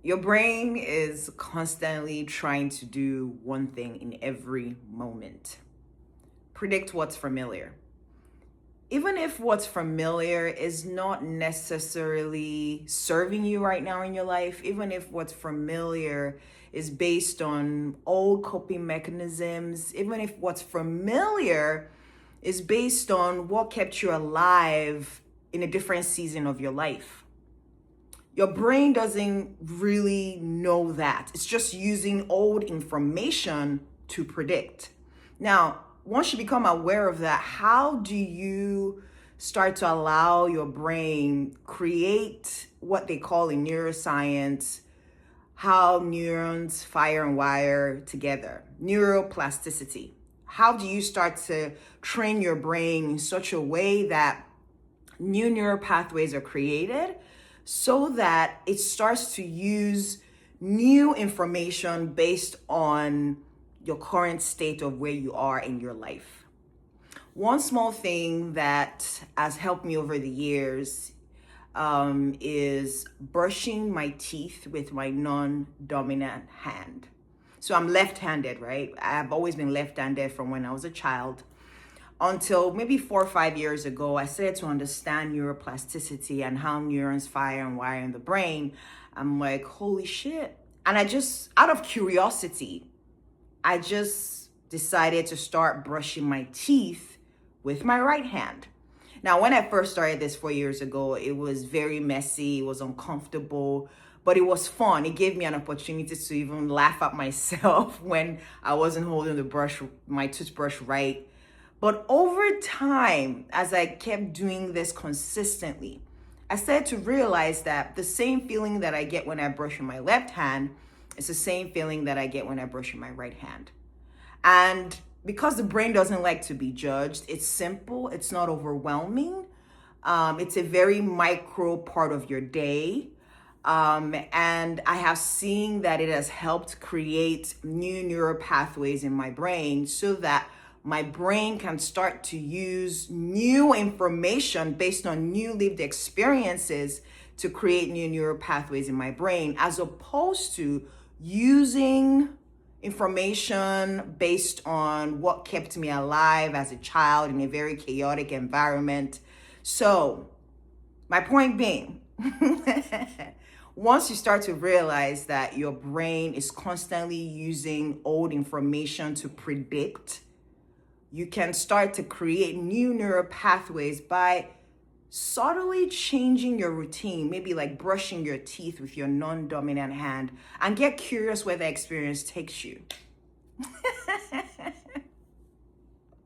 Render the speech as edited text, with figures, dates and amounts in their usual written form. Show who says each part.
Speaker 1: Your brain is constantly trying to do one thing in every moment: predict what's familiar. Even if what's familiar is not necessarily serving you right now in your life, even if what's familiar is based on old coping mechanisms, even if what's familiar is based on what kept you alive in a different season of your life. Your brain doesn't really know that. It's just using old information to predict. Now, once you become aware of that, how do you start to allow your brain create what they call in neuroscience how neurons fire and wire together? Neuroplasticity. How do you start to train your brain in such a way that new neural pathways are created so that it starts to use new information based on your current state of where you are in your life? One small thing that has helped me over the years is brushing my teeth with my non-dominant hand. So I'm left-handed, right? I've always been left-handed from when I was a child. Until maybe 4 or 5 years ago, I started to understand neuroplasticity and how neurons fire and wire in the brain. I'm like, holy shit. And I just, out of curiosity, I just decided to start brushing my teeth with my right hand. Now, when I first started this 4 years ago, it was very messy, it was uncomfortable, but it was fun. It gave me an opportunity to even laugh at myself when I wasn't holding my toothbrush right. But over time, as I kept doing this consistently, I started to realize that the same feeling that I get when I brush with my left hand is the same feeling that I get when I brush with my right hand. And because the brain doesn't like to be judged, it's simple, it's not overwhelming. It's a very micro part of your day. And I have seen that it has helped create new neural pathways in my brain so that my brain can start to use new information based on new lived experiences to create new neural pathways in my brain, as opposed to using information based on what kept me alive as a child in a very chaotic environment. So, my point being, once you start to realize that your brain is constantly using old information to predict, you can start to create new neural pathways by subtly changing your routine, maybe like brushing your teeth with your non-dominant hand, and get curious where the experience takes you.